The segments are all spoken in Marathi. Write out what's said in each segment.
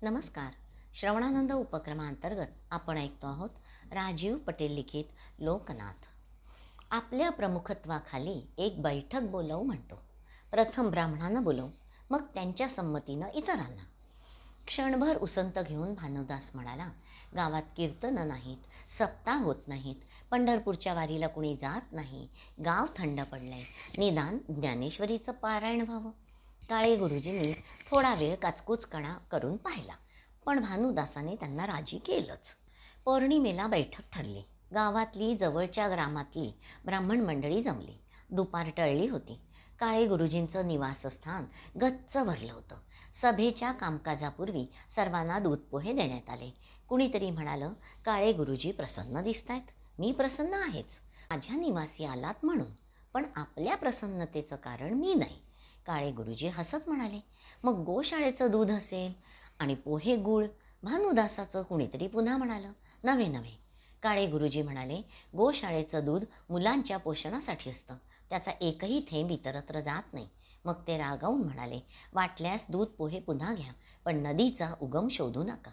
नमस्कार. श्रवणानंद उपक्रमांतर्गत आपण ऐकतो आहोत राजीव पटेल लिखित लोकनाथ. आपल्या प्रमुखत्वाखाली एक बैठक बोलवू म्हणतो. प्रथम ब्राह्मणांना बोलवू, मग त्यांच्या संमतीनं इतरांना. क्षणभर उसंत घेऊन भानुदास म्हणाला, गावात कीर्तनं नाहीत, सप्ताह होत नाहीत, पंढरपूरच्या वारीला कुणी जात नाही, गाव थंड पडलंय, निदान ज्ञानेश्वरीचं पारायण व्हावं. काळे गुरुजींनी थोडा वेळ काचकूचकणा करून पाहिला, पण भानुदासाने त्यांना राजी केलंच. पौर्णिमेला बैठक ठरली. गावातली जवळच्या ग्रामातली ब्राह्मण मंडळी जमली. दुपार टळली होती. काळे गुरुजींचं निवासस्थान गच्च भरलं होतं. सभेच्या कामकाजापूर्वी सर्वांना दूध पोहे देण्यात आले. कुणीतरी म्हणालं, काळे गुरुजी प्रसन्न दिसतायत. मी प्रसन्न आहेच, माझ्या निवासी आलात म्हणून, पण आपल्या प्रसन्नतेचं कारण मी नाही. काळे गुरुजी हसत म्हणाले, मग गोशाळेचं दूध असेल आणि पोहे गूळ. भानुदासाचं कुणीतरी पुन्हा म्हणालं, नव्हे नव्हे. काळे गुरुजी म्हणाले, गोशाळेचं दूध मुलांच्या पोषणासाठी असतं, त्याचा एकही थेंब इतरत्र जात नाही. मग ते रागावून म्हणाले, वाटल्यास दूध पोहे पुन्हा घ्या, पण नदीचा उगम शोधू नका.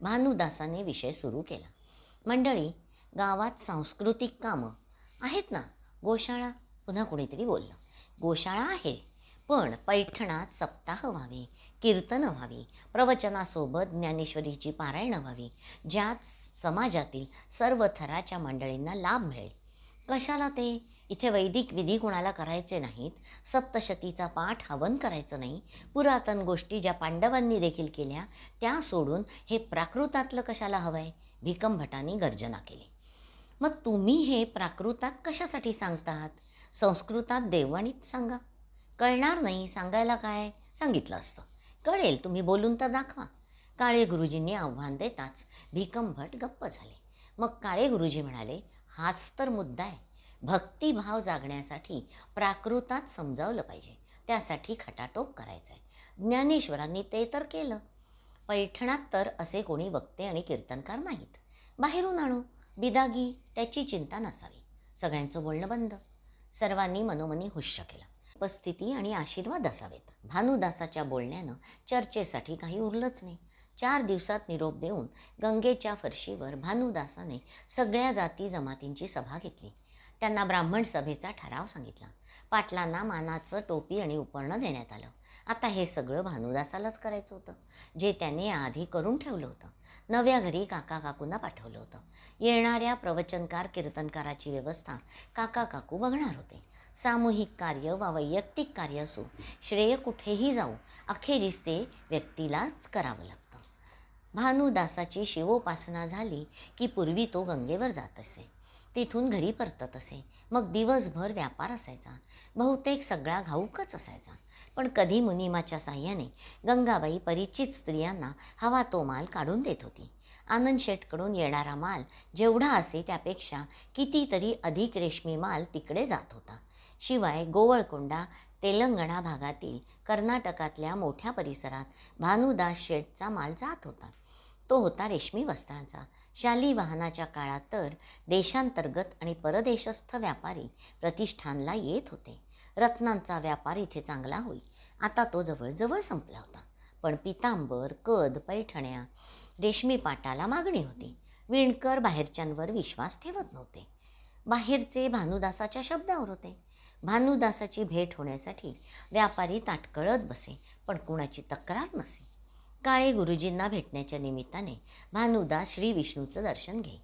भानुदासाने विषय सुरू केला. मंडळी, गावात सांस्कृतिक कामं आहेत ना. गोशाळा, पुन्हा कुणीतरी बोललं. गोशाळा आहे, पण पैठणात सप्ताह व्हावे, कीर्तनं व्हावी, प्रवचनासोबत ज्ञानेश्वरीची पारायणं व्हावी, ज्यात समाजातील सर्व थराच्या मंडळींना लाभ मिळेल. कशाला ते? इथे वैदिक विधी कुणाला करायचे नाहीत, सप्तशतीचा पाठ हवन करायचं नाही, पुरातन गोष्टी ज्या पांडवांनी देखील केल्या त्या सोडून हे प्राकृतातलं कशाला हवं आहे? भिकमभटांनी गर्जना केली. मग तुम्ही हे प्राकृतात कशासाठी सांगतात? संस्कृतात देववाणीत सांगा. कळणार नाही, सांगायला काय? सांगितलं असतं. कळेल, तुम्ही बोलून तर दाखवा. काळे गुरुजींनी आव्हान देताच भिकमभट गप्प झाले. मग काळे गुरुजी म्हणाले, हाच तर मुद्दा आहे. भक्तिभाव जागण्यासाठी प्राकृतात समजावलं पाहिजे, त्यासाठी खटाटोप करायचा आहे. ज्ञानेश्वरांनी ते तर केलं. पैठणात तर असे कोणी वक्ते आणि कीर्तनकार नाहीत. बाहेरून आणू, बिदागी, त्याची चिंता नसावी. सगळ्यांचं बोलणं बंद. सर्वांनी मनोमनी हुश्य केलं. उपस्थिती आणि आशीर्वाद असावेत. भानुदासाच्या बोलण्यानं चर्चेसाठी काही उरलंच नाही. 4 दिवसात निरोप देऊन गंगेच्या फरशीवर भानुदासाने सगळ्या जाती जमातींची सभा घेतली. त्यांना ब्राह्मण सभेचा ठराव सांगितला. पाटलांना मानाचं टोपी आणि उपरणं देण्यात आलं. आता हे सगळं भानुदासालाच करायचं होतं, जे त्याने आधी करून ठेवलं होतं. नव्या घरी काका काकूंना पाठवलं होतं. येणाऱ्या प्रवचनकार कीर्तनकाराची व्यवस्था काका काकू बघणार होते. सामूहिक कार्य वा वैयक्तिक कार्य असो, श्रेय कुठेही जाऊ, अखेरीस ते व्यक्तीलाच करावं लागतं. भानुदासाची शिवोपासना झाली की पूर्वी तो गंगेवर जात असे, तिथून घरी परतत असे. मग दिवसभर व्यापार असायचा. बहुतेक सगळा घाऊकच असायचा. पण कधी मुनिमाच्या साह्याने गंगाबाई परिचित स्त्रियांना हवा तो माल काढून देत होती. आनंद शेठकडून येणारा माल जेवढा असे त्यापेक्षा कितीतरी अधिक रेशमी माल तिकडे जात होता. शिवाय गोवळकोंडा, तेलंगणा भागातील कर्नाटकातल्या मोठ्या परिसरात भानुदास शेठचा माल जात होता. तो होता रेशमी वस्त्रांचा. शाली वाहनाच्या काळात तर देशांतर्गत आणि परदेशस्थ व्यापारी प्रतिष्ठानला येत होते. रत्नांचा व्यापार इथे चांगला होई. आता तो जवळजवळ संपला होता. पण पितांबर, कद, पैठण्या, रेशमी पाटाला मागणी होती. विणकर बाहेरच्यांवर विश्वास ठेवत नव्हते. बाहेरचे भानुदासाच्या शब्दावर होते. भानुदासाची भेट होण्यासाठी व्यापारी ताटकळत बसे, पण कुणाची तक्रार नसे. काळे गुरुजींना भेटण्याच्या निमित्ताने भानुदास श्री विष्णूचं दर्शन घे.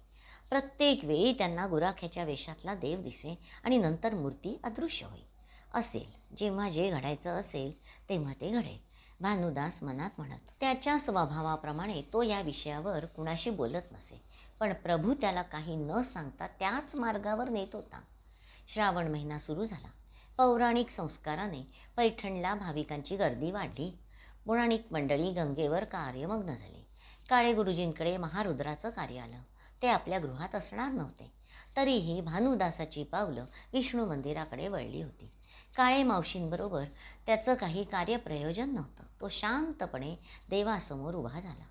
प्रत्येक वेळी त्यांना गुराख्याच्या वेशातला देव दिसे आणि नंतर मूर्ती अदृश्य होई. असेल, जेव्हा जे घडायचं असेल तेव्हा ते घडेल, भानुदास मनात म्हणत. त्याच्या स्वभावाप्रमाणे तो या विषयावर कुणाशी बोलत नसे, पण प्रभू त्याला काही न सांगता त्याच मार्गावर नेत होता. श्रावण महिना सुरू झाला. पौराणिक संस्काराने पैठणला भाविकांची गर्दी वाढली. पौराणिक मंडळी गंगेवर कार्यमग्न झाली. काळे गुरुजींकडे महारुद्राचं कार्य आलं. ते आपल्या गृहात असणार नव्हते. तरीही भानुदासाची पावलं विष्णू मंदिराकडे वळली होती. काळे मावशींबरोबर त्याचं काही कार्यप्रयोजन नव्हतं. तो शांतपणे देवासमोर उभा झाला.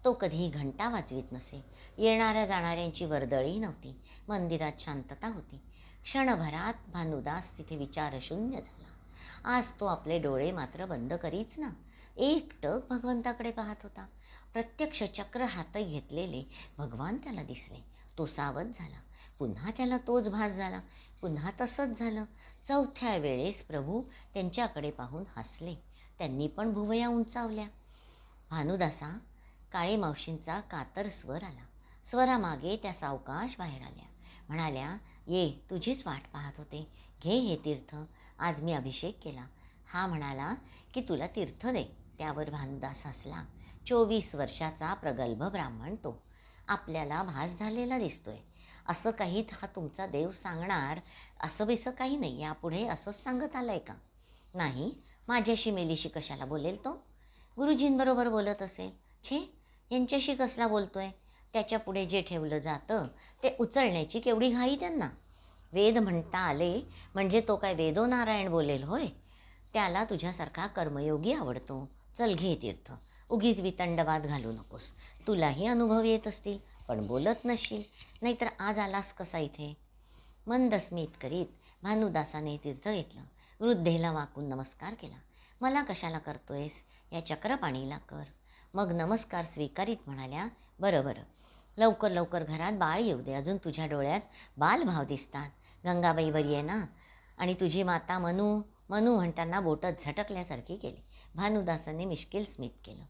तो कधीही घंटा वाजवीत नसे. येणाऱ्या जाणाऱ्यांची वर्दळी नव्हती. मंदिरात शांतता होती. क्षणभरात भानुदास तिथे विचारशून्य झाला. आज तो आपले डोळे मात्र बंद करीच ना. एकटक भगवंताकडे पाहत होता. प्रत्यक्ष चक्र हातात घेतलेले भगवान त्याला दिसले. तो सावध झाला. पुन्हा त्याला तोच भास झाला. पुन्हा तसंच झालं. चौथ्या वेळेस प्रभू त्यांच्याकडे पाहून हसले. त्यांनी पण भुवया उंचावल्या. भानुदासा, काळे मावशींचा कातर स्वर आला. स्वरामागे त्या सावकाश बाहेर आल्या. म्हणाल्या, ये, तुझीच वाट पाहत होते. घे हे तीर्थ. आज मी अभिषेक केला. हा म्हणाला की तुला तीर्थ दे. त्यावर भानुदास हसला. 24 वर्षाचा प्रगल्भ ब्राह्मण तो. आपल्याला भास झालेला दिसतोय. असं काही हा तुमचा देव सांगणार असं बेसं काही नाही. यापुढे असंच सांगत आलंय का? नाही, माझ्याशी मेलीशी कशाला बोलेल तो? गुरुजींबरोबर बोलत असेल. छे, यांच्याशी कसला बोलतोय? त्याच्या पुढे जे ठेवलं जातं ते उचलण्याची केवढी घाई त्यांना. वेद म्हणता आले म्हणजे तो काय वेदोनारायण बोलेल होय? त्याला तुझ्यासारखा कर्मयोगी आवडतो. चल, घे तीर्थ. उगीच वितंडवाद घालू नकोस. तुलाही अनुभव येत असतील पण बोलत नसशील. नाहीतर आज आलास कसा इथे? मंद स्मित करीत भानुदासाने तीर्थ घेतलं. वृद्धेला वाकून नमस्कार केला. मला कशाला करतोयस? या चक्रपाणीला कर. मग नमस्कार स्वीकारीत म्हणाल्या, बरं बरं, लवकर लवकर घरात बाळ येऊ दे. अजून तुझ्या डोळ्यात बालभाव दिसतात. गंगाबाईवर ये ना. आणि तुझी माता मनू मनू म्हणताना बोटं झटकल्यासारखी केली. भानुदासाने मिश्किल स्मित केलं.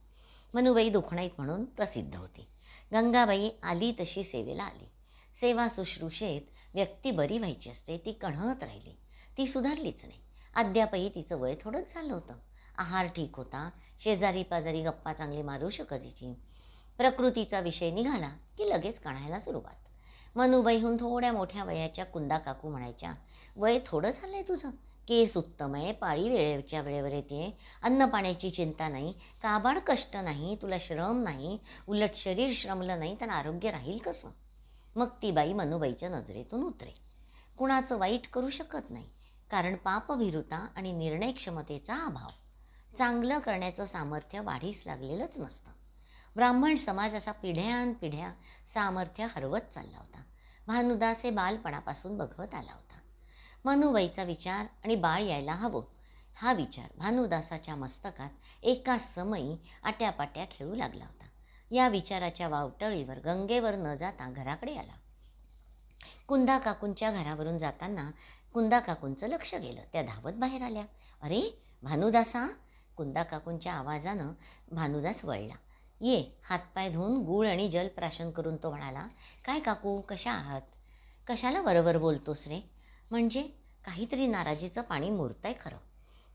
मनूबाई दुखणईत म्हणून प्रसिद्ध होती. गंगाबाई आली तशी सेवेला आली. सेवा शुश्रूषेत व्यक्ती बरी व्हायची असते. ती कणहत राहिली. ती सुधारलीच नाही. अद्यापही तिचं वय थोडंच झालं होतं. आहार ठीक होता. शेजारी पाजारी गप्पा चांगली मारू शकतीची. प्रकृतीचा विषय निघाला की लगेच कणायला सुरुवात. मनूबाईहून थोड्या मोठ्या वयाच्या कुंदा काकू म्हणायच्या, वय थोडं झालं आहे तुझं. केस उत्तम आहे. पाळी वेळेच्या वेळेवर येते. अन्न पाण्याची चिंता नाही. काबाड कष्ट नाही. तुला श्रम नाही. उलट शरीर श्रमलं नाही तर आरोग्य राहील कसं? मग ती बाई मनूबाईच्या नजरेतून उतरे. कुणाचं वाईट करू शकत नाही. कारण पापभीरुता आणि निर्णय क्षमतेचा अभाव. चांगलं करण्याचं सामर्थ्य वाढीस लागलेलंच नसतं. ब्राह्मण समाज असा पिढ्यानपिढ्या सामर्थ्य हरवत चालला होता. भानुदास हे बालपणापासून बघत आला होता. मनूबाईचा विचार आणि बाळ यायला हवं हा विचार भानुदासाच्या मस्तकात एकाच समयी आट्यापाट्या खेळू लागला होता. या विचाराच्या वावटळीवर गंगेवर न जाता घराकडे आला. कुंदा काकूंच्या घरावरून जाताना कुंदा काकूंचं लक्ष गेलं. त्या धावत बाहेर आल्या. अरे भानुदासा! कुंदा काकूंच्या आवाजानं भानुदास वळला. ये, हातपाय धुवून गूळ आणि जल प्राशन करून तो म्हणाला, काय काकू, कशा आहात? कशाला वरवर बोलतोस रे? म्हणजे काहीतरी नाराजीचं पाणी मुरतंय खरं.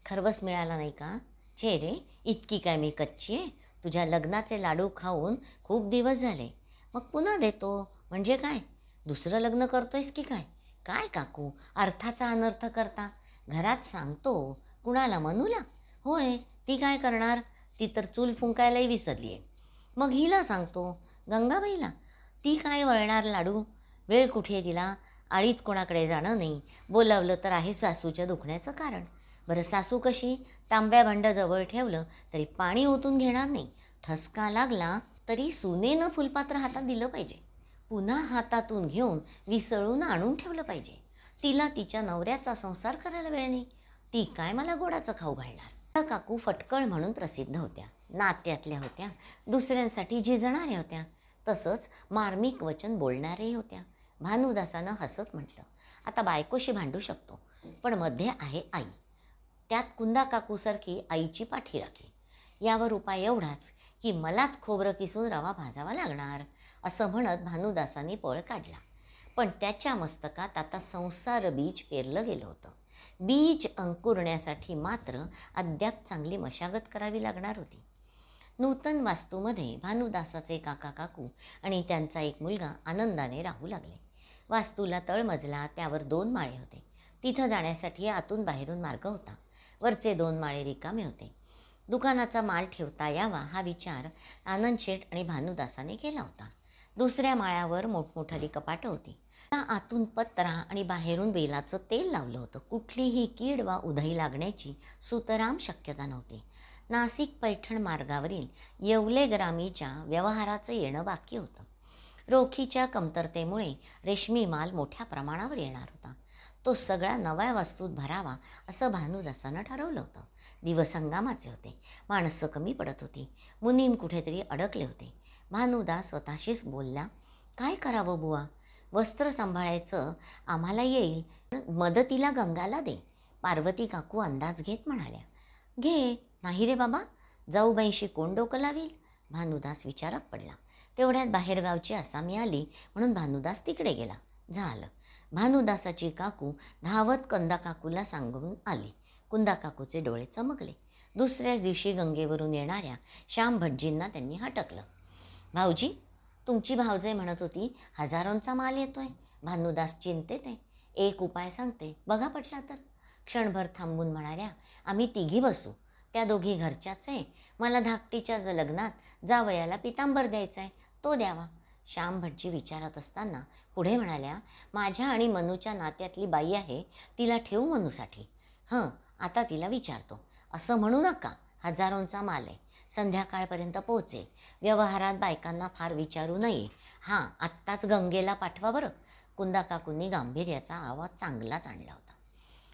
खरवस मिळाला नाही का? छे रे, इतकी काय मी कच्ची आहे? तुझ्या लग्नाचे लाडू खाऊन खूप दिवस झाले. मग पुन्हा देतो म्हणजे काय? दुसरं लग्न करतोयस की काय? काय काकू, अर्थाचा अनर्थ करता. घरात सांगतो. कुणाला? मनूला? होय, ती काय करणार? ती तर चूल फुंकायलाही विसरली आहे. मग हिला सांगतो, गंगाबाईला. ती काय वळणार लाडू? वेळ कुठे तिला? आळीत कोणाकडे जाणं नाही. बोलावलं तर आहे सासूच्या दुखण्याचं कारण. बरं, सासू कशी? तांब्या भांडं जवळ ठेवलं तरी पाणी ओतून घेणार नाही. ठसका लागला तरी सुनेनं फुलपात्र हातात दिलं पाहिजे. पुन्हा हातातून घेऊन विसळून आणून ठेवलं पाहिजे. तिला तिच्या नवऱ्याचा संसार करायला वेळ नाही. ती काय मला गोडाचं खाऊ घालणार? त्या काकू फटकळ म्हणून प्रसिद्ध होत्या. नात्यातल्या होत्या. दुसऱ्यांसाठी झिजणाऱ्या होत्या. तसंच मार्मिक वचन बोलणाऱ्याही होत्या. भानुदासानं हसत म्हटलं, आता बायकोशी भांडू शकतो, पण मध्ये आहे आई. त्यात कुंदा काकूसारखी आईची पाठी राखी. यावर उपाय एवढाच की मलाच खोबरं किसून रवा भाजावा लागणार. असं म्हणत भानुदासांनी पळ काढला. पण त्याच्या मस्तकात आता संसार बीज पेरलं गेलं होतं. बीज अंकुरण्यासाठी मात्र अद्याप चांगली मशागत करावी लागणार होती. नूतन वास्तूमध्ये भानुदासाचे काका काकू आणि त्यांचा एक मुलगा आनंदाने राहू लागले. वास्तूला तळमजला, त्यावर 2 माळे होते. तिथं जाण्यासाठी आतून बाहेरून मार्ग होता. वरचे 2 माळे रिकामे होते. दुकानाचा माल ठेवता यावा हा विचार आनंदशेठ आणि भानुदासाने केला होता. दुसऱ्या माळ्यावर मोठमोठाली कपाटं होती. आतून पत्रा आणि बाहेरून बेलाचं तेल लावलं होतं. कुठलीही कीड वा उधई लागण्याची सुतराम शक्यता नव्हती. नाशिक पैठण मार्गावरील येवले ग्रामीच्या व्यवहाराचं येणं बाकी होतं. रोखीच्या कमतरतेमुळे रेशमी माल मोठ्या प्रमाणावर येणार होता. तो सगळा नव्या वस्तूत भरावा असं भानुदासानं ठरवलं होतं. दिवस हंगामाचे होते. माणसं कमी पडत होती. मुनीम कुठेतरी अडकले होते. भानुदास स्वतःशीच बोलला, काय करावं बुवा? वस्त्र सांभाळायचं आम्हाला येईल, पण मदतीला गंगाला दे. पार्वती काकू अंदाज घेत म्हणाल्या. घे. नाही रे बाबा, जाऊबाईंशी कोण डोकं लावील? भानुदास विचारात पडला. तेवढ्यात बाहेरगावची आसामी आली म्हणून भानुदास तिकडे गेला. झालं. भानुदासाची काकू धावत कंदा काकूला सांगून आली. कुंदा काकूचे डोळे चमकले. दुसऱ्याच दिवशी गंगेवरून येणाऱ्या श्याम भटजींना त्यांनी हटकलं. भाऊजी, तुमची भावजय म्हणत होती हजारोंचा माल येतोय. भानुदास चिंतेत आहे. एक उपाय सांगते, बघा पटला तर. क्षणभर थांबून म्हणाल्या, आम्ही तिघी बसू. त्या दोघी घरच्याच आहे. मला धाकटीच्या लग्नात जावयाला पितांबर द्यायचा आहे, तो द्यावा. श्याम भटजी विचारत असताना पुढे म्हणाल्या, माझ्या आणि मनूच्या नात्यातली बाई आहे, तिला ठेवू मनूसाठी. आता तिला विचारतो. असं म्हणू नका, हजारोंचा माल आहे, संध्याकाळपर्यंत पोहोचेल. व्यवहारात बायकांना फार विचारू नये. आत्ताच गंगेला पाठवा बरं. कुंदा काकूंनी गांभीर्याचा आवाज चांगलाच आणला होता.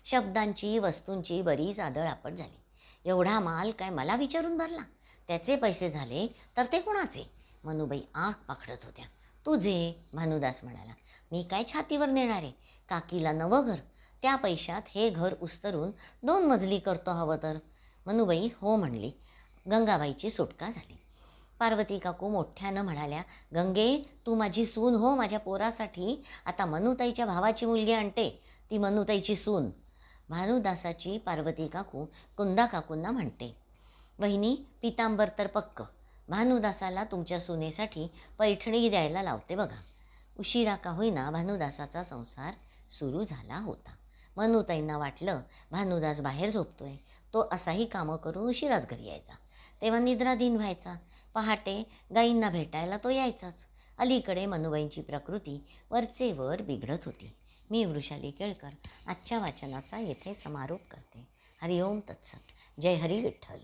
शब्दांची वस्तूंची बरीच आदळआपट झाली. एवढा माल काय मला विचारून भरला? त्याचे पैसे झाले तर ते कोणाचे? मनूबाई आंख पाखडत होत्या. तुझे, भानुदास म्हणाला. मी काय छातीवर नेणार आहे? काकीला नवं घर, त्या पैशात हे घर उस्तरून 2 मजली करतो हवं तर. मनूबाई हो म्हणली. गंगाबाईची सुटका झाली. पार्वती काकू मोठ्यानं म्हणाल्या, गंगे, तू माझी सून हो माझ्या पोरासाठी. आता मनूताईच्या भावाची मुलगी आणते, ती मनूताईची सून. भानुदासाची पार्वती काकू कुंदा काकूंना म्हणते, वहिनी, पितांबर तर पक्क. भानुदासाला तुमच्या सुनेसाठी पैठणी द्यायला लावते बघा. उशिरा का होईना भानुदासाचा संसार सुरू झाला होता. मनूताईंना वाटलं भानुदास बाहेर झोपतोय. तो असाही कामं करून उशिराच घरी यायचा. तेव्हा निद्राधीन व्हायचा. पहाटे गाईंना भेटायला तो यायचाच. अलीकडे मनूबाईंची प्रकृती वरचेवर बिघडत होती. मी वृषाली केळकर आजच्या वाचनाचा येथे समारोप करते. हरिओम तत्सत. जय हरी विठ्ठल.